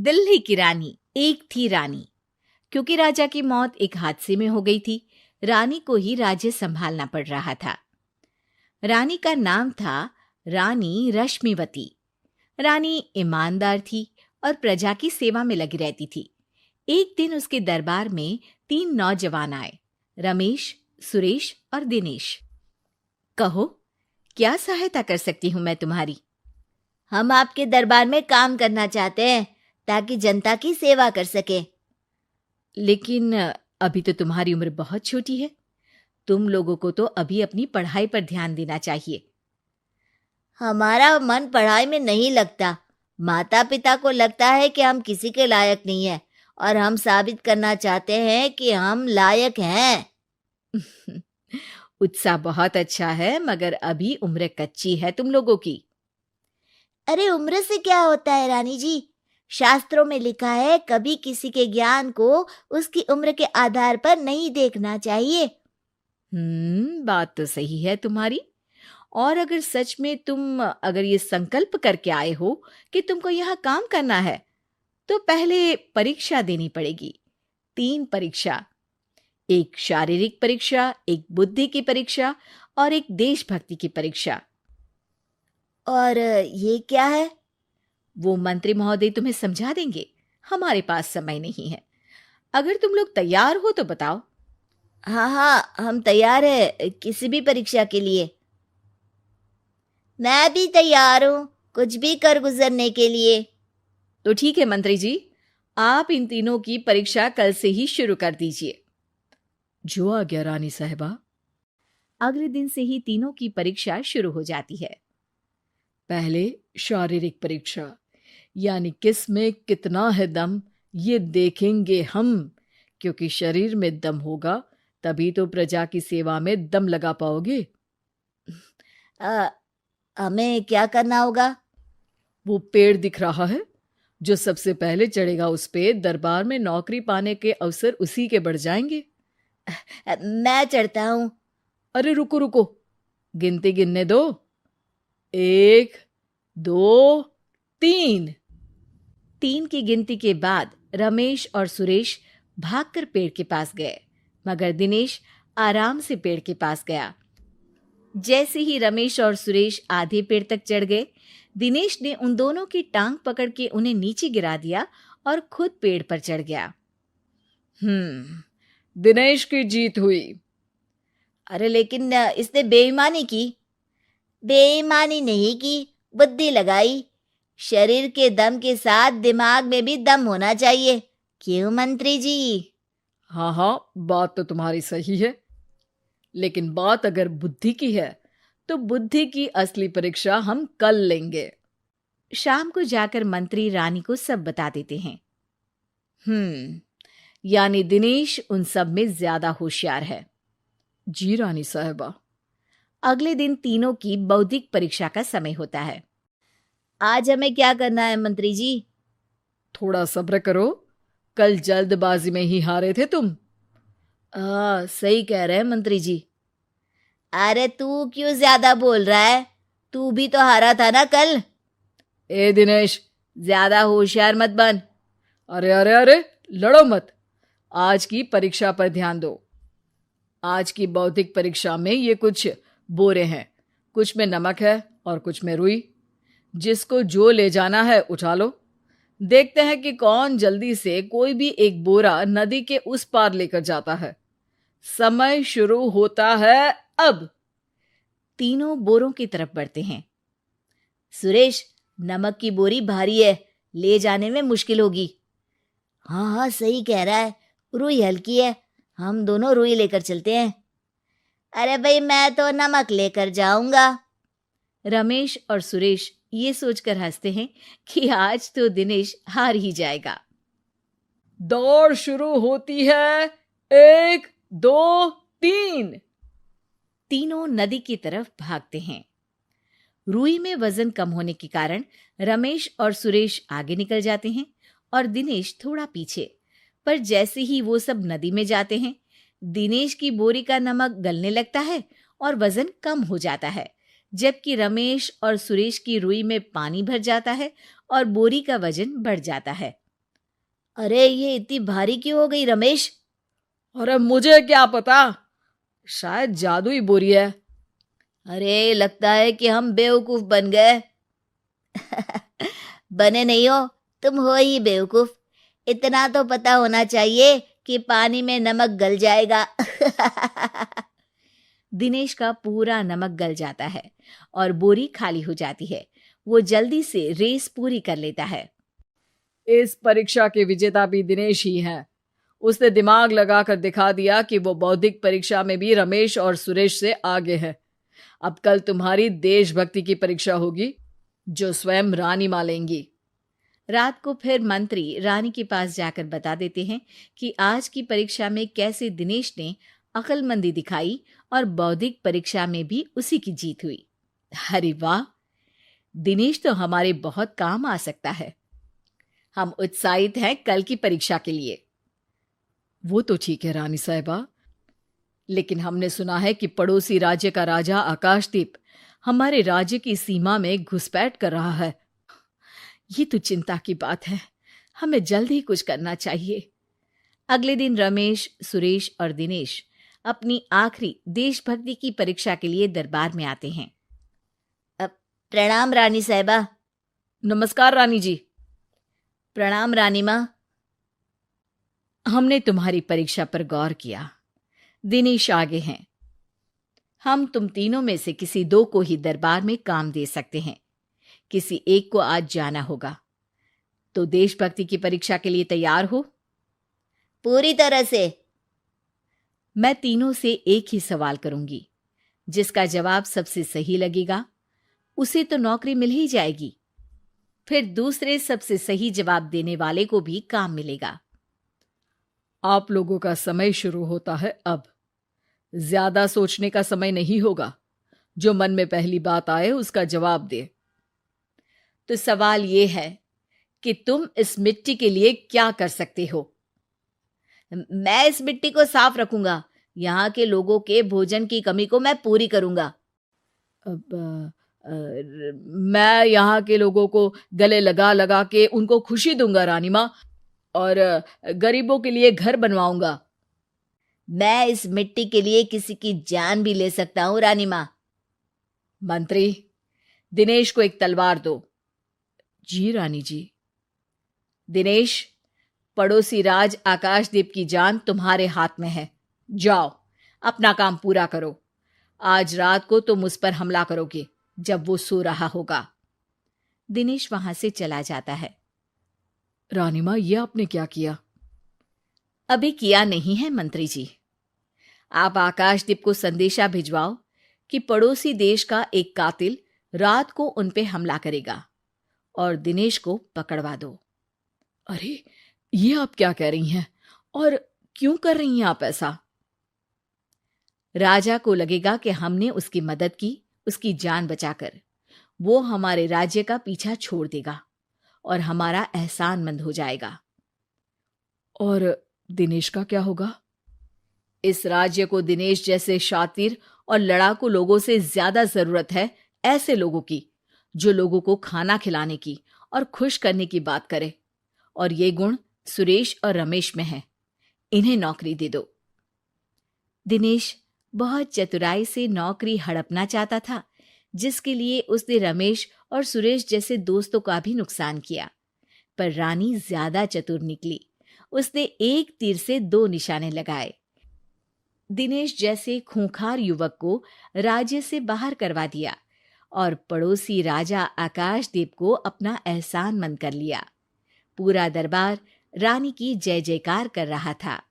दिल्ली की रानी। एक थी रानी। क्योंकि राजा की मौत एक हादसे में हो गई थी, रानी को ही राज्य संभालना पड़ रहा था। रानी का नाम था रानी रश्मिवती। रानी ईमानदार थी और प्रजा की सेवा में लगी रहती थी। एक दिन उसके दरबार में 3 नौजवान आए, रमेश, सुरेश और दिनेश। कहो, क्या सहायता कर सकती हूँ मैं तुम्हारी? हम आपके दरबार में काम करना चाहते हैं ताकि जनता की सेवा कर सके। लेकिन अभी तो तुम्हारी उम्र बहुत छोटी है। तुम लोगों को तो अभी अपनी पढ़ाई पर ध्यान देना चाहिए। हमारा मन पढ़ाई में नहीं लगता। माता पिता को लगता है कि हम किसी के लायक नहीं हैं और हम साबित करना चाहते हैं कि हम लायक हैं। उत्साह बहुत अच्छा है, मगर अभी उम्र कच्ची है तुम लोगों की। अरे उम्र से क्या होता है रानी जी? शास्त्रों में लिखा है कभी किसी के ज्ञान को उसकी उम्र के आधार पर नहीं देखना चाहिए। बात तो सही है तुम्हारी। और अगर सच में तुम ये संकल्प करके आए हो कि तुमको यहाँ काम करना है, तो पहले परीक्षा देनी पड़ेगी। 3 परीक्षा, एक शारीरिक परीक्षा, एक बुद्धि की परीक्षा और एक देशभक्ति की परीक्षा। और ये क्या है? वो मंत्री महोदय तुम्हें समझा देंगे। हमारे पास समय नहीं है। अगर तुम लोग तैयार हो तो बताओ। हाँ, हम तैयार है किसी भी परीक्षा के लिए। मैं भी तैयार हूँ कुछ भी कर गुजरने के लिए। तो ठीक है मंत्री जी, आप इन तीनों की परीक्षा कल से ही शुरू कर दीजिए। जो आ गया रानी साहिबा। अगले दिन से ही तीनों की परीक्षा शुरू हो जाती है। पहले शारीरिक परीक्षा, यानी किस में कितना है दम, ये देखेंगे हम। क्योंकि शरीर में दम होगा तभी तो प्रजा की सेवा में दम लगा पाओगे। हमें क्या करना होगा? वो पेड़ दिख रहा है, जो सबसे पहले चढ़ेगा उस पे दरबार में नौकरी पाने के अवसर उसी के बढ़ जाएंगे। मैं चढ़ता हूँ। अरे रुको रुको, गिनती गिनने दो। 1, 2, 3। 3 की गिनती के बाद रमेश और सुरेश भागकर पेड़ के पास गए, मगर दिनेश आराम से पेड़ के पास गया। जैसे ही रमेश और सुरेश आधे पेड़ तक चढ़ गए, दिनेश ने उन दोनों की टांग पकड़ के उन्हें नीचे गिरा दिया और खुद पेड़ पर चढ़ गया। दिनेश की जीत हुई। अरे लेकिन इसने बेईमानी की। बेईमानी नहीं की, बुद्धि लगाई। शरीर के दम के साथ दिमाग में भी दम होना चाहिए। क्यों मंत्री जी? हाँ, बात तो तुम्हारी सही है। लेकिन बात अगर बुद्धि की है तो बुद्धि की असली परीक्षा हम कल लेंगे। शाम को जाकर मंत्री रानी को सब बता देते हैं। यानी दिनेश उन सब में ज्यादा होशियार है। जी रानी साहिबा। अगले दिन तीनों की बौद्धिक परीक्षा का समय होता है। आज हमें क्या करना है मंत्री जी? थोड़ा सब्र करो, कल जल्दबाजी में ही हारे थे तुम। सही कह रहे हैं मंत्री जी। अरे तू क्यों ज्यादा बोल रहा है? तू भी तो हारा था ना कल। ए दिनेश, ज्यादा होशियार मत बन। अरे अरे अरे, लड़ो मत। आज की परीक्षा पर ध्यान दो। आज की बौद्धिक परीक्षा में ये कुछ बोरे हैं, कुछ में नमक है और कुछ में रुई। जिसको जो ले जाना है उठा लो। देखते हैं कि कौन जल्दी से कोई भी एक बोरा नदी के उस पार लेकर जाता है। समय शुरू होता है अब। तीनों बोरों की तरफ बढ़ते हैं। सुरेश, नमक की बोरी भारी है, ले जाने में मुश्किल होगी। हाँ, सही कह रहा है, रुई हल्की है, हम दोनों रुई लेकर चलते हैं। अरे भाई, मैं तो नमक लेकर जाऊंगा। रमेश और सुरेश ये सोचकर हंसते हैं कि आज तो दिनेश हार ही जाएगा। दौड़ शुरू होती है। 1, 2, 3। तीनों नदी की तरफ भागते हैं। रुई में वजन कम होने के कारण रमेश और सुरेश आगे निकल जाते हैं और दिनेश थोड़ा पीछे। पर जैसे ही वो सब नदी में जाते हैं, दिनेश की बोरी का नमक गलने लगता है और वजन कम हो जाता है, जबकि रमेश और सुरेश की रुई में पानी भर जाता है और बोरी का वजन बढ़ जाता है। अरे ये इतनी भारी क्यों हो गई रमेश? अरे मुझे क्या पता, शायद जादुई बोरी है। अरे लगता है कि हम बेवकूफ बन गए। बने नहीं हो, तुम हो ही बेवकूफ। इतना तो पता होना चाहिए कि पानी में नमक गल जाएगा। दिनेश का पूरा नमक गल जाता है और बोरी खाली हो जाती है। वो जल्दी से रेस पूरी कर लेता है। इस परीक्षा के विजेता भी दिनेश ही है। उसने दिमाग लगाकर दिखा दिया कि वो बौद्धिक परीक्षा में भी रमेश और सुरेश से आगे है। अब कल तुम्हारी देशभक्ति की परीक्षा होगी, जो स्वयं रानी माँ लेंगी। रात को फिर मंत्री रानी के पास जाकर बता देते हैं कि आज की परीक्षा में कैसे दिनेश ने अक्लमंदी दिखाई और बौद्धिक परीक्षा में भी उसी की जीत हुई। अरे वाह, दिनेश तो हमारे बहुत काम आ सकता है। हम उत्साहित हैं कल की परीक्षा के लिए। वो तो ठीक है रानी साहिबा, लेकिन हमने सुना है कि पड़ोसी राज्य का राजा आकाशदीप हमारे राज्य की सीमा में घुसपैठ कर रहा है। ये तो चिंता की बात है, हमें जल्द ही कुछ करना चाहिए। अगले दिन रमेश, सुरेश और दिनेश अपनी आखिरी देशभक्ति की परीक्षा के लिए दरबार में आते हैं। प्रणाम रानी साहिबा। नमस्कार रानी जी। प्रणाम रानी माँ। हमने तुम्हारी परीक्षा पर गौर किया। दिनेश आगे हैं। हम तुम तीनों में से किसी दो को ही दरबार में काम दे सकते हैं। किसी एक को आज जाना होगा। तो देशभक्ति की परीक्षा के लिए तैयार हो? पूरी तरह से। मैं तीनों से एक ही सवाल करूंगी। जिसका जवाब सबसे सही लगेगा उसे तो नौकरी मिल ही जाएगी। फिर दूसरे सबसे सही जवाब देने वाले को भी काम मिलेगा। आप लोगों का समय शुरू होता है अब। ज्यादा सोचने का समय नहीं होगा। जो मन में पहली बात आए उसका जवाब दे। तो सवाल यह है कि तुम इस मिट्टी के लिए क्या कर सकते हो? मैं इस मिट्टी को साफ रखूंगा। यहाँ के लोगों के भोजन की कमी को मैं पूरी करूंगा। मैं यहाँ के लोगों को गले लगा लगा के उनको खुशी दूंगा रानी माँ, और गरीबों के लिए घर बनवाऊंगा। मैं इस मिट्टी के लिए किसी की जान भी ले सकता हूँ रानी माँ। मंत्री, दिनेश को एक तलवार दो। जी रानी जी। दिनेश, पड़ोसी राज आकाशदीप की जान तुम्हारे हाथ में है। जाओ, अपना काम पूरा करो। आज रात को तुम उस पर हमला करोगे जब वो सो रहा होगा। दिनेश वहां से चला जाता है। रानी माँ, ये आपने क्या किया? अभी किया नहीं है मंत्री जी। आप आकाशदीप को संदेशा भिजवाओ कि पड़ोसी देश का एक कातिल रात को उन पे हमला करेगा और दिनेश को पकड़वा दो। अरे, ये आप क्या कह रही हैं और क्यों कर रही हैं आप ऐसा? राजा को लगेगा कि हमने उसकी मदद की, उसकी जान बचाकर। वो हमारे राज्य का पीछा छोड़ देगा और हमारा एहसानमंद हो जाएगा। और दिनेश का क्या होगा? इस राज्य को दिनेश जैसे शातिर और लड़ाकू लोगों से ज्यादा जरूरत है, ऐसे लोगों की जो लोगों को खाना खिलाने की और खुश करने की बात करे। और ये गुण सुरेश और रमेश में है। इन्हें नौकरी दे दो। दिनेश बहुत चतुराई से नौकरी हड़पना चाहता था, जिसके लिए उसने रमेश और सुरेश जैसे दोस्तों का भी नुकसान किया। पर रानी ज्यादा चतुर निकली। उसने एक तीर से दो निशाने लगाए। दिनेश जैसे खूंखार युवक को राज्य से बाहर करवा दिया और पड़ोसी राजा आकाशदीप को अपना एहसानमंद कर लिया। पूरा दरबार रानी की जय जयकार कर रहा था।